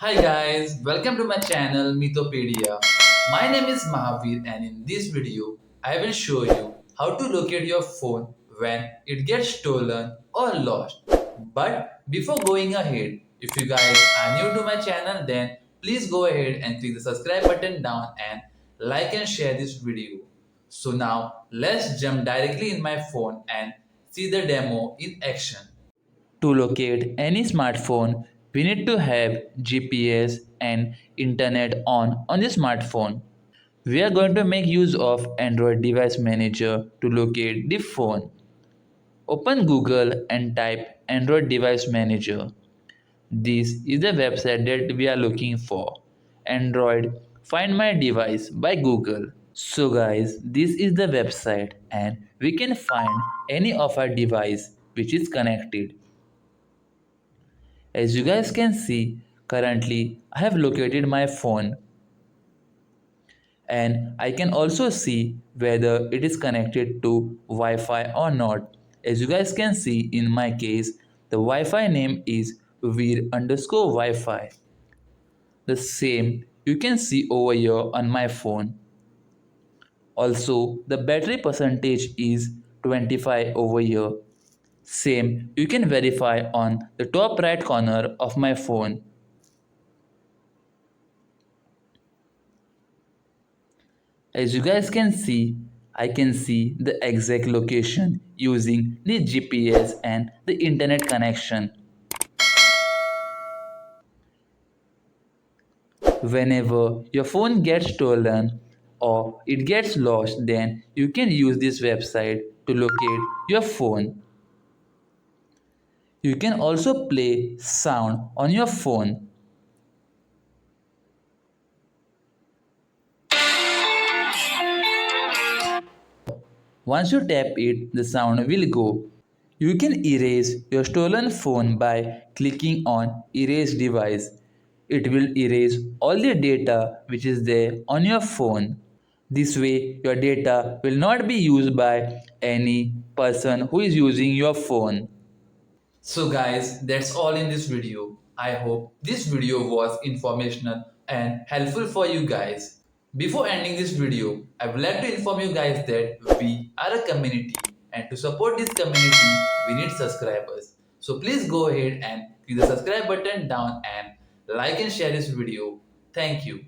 Hi guys, welcome to my channel Mitopedia. My name is Mahavir and in this video I will show you how to locate your phone when it gets stolen or lost. But before going ahead, if you guys are new to my channel then please go ahead and click the subscribe button down and like and share this video. So now let's jump directly in my phone and see the demo in action. To locate any smartphone, we need to have GPS and internet on the smartphone. We are going to make use of Android Device Manager to locate the phone. Open Google and type Android Device Manager. This is the website that we are looking for. Android Find My Device by Google. So guys, this is the website and we can find any of our device which is connected. As you guys can see, currently I have located my phone and I can also see whether it is connected to Wi-Fi or not. As you guys can see in my case, the Wi-Fi name is Veer underscore Wi-Fi. The same you can see over here on my phone. Also, the battery percentage is 25 over here. Same you can verify on the top right corner of my phone. As you guys can see, I can see the exact location using the GPS and the internet connection. Whenever your phone gets stolen or it gets lost, then you can use this website to locate your phone. You can also play sound on your phone. Once you tap it, the sound will go. You can erase your stolen phone by clicking on Erase Device. It will erase all the data which is there on your phone. This way, your data will not be used by any person who is using your phone. So guys, that's all in this video. I hope this video was informational and helpful for you guys. Before ending this video, I would like to inform you guys that we are a community and to support this community, we need subscribers. So please go ahead and click the subscribe button down and like and share this video. Thank you.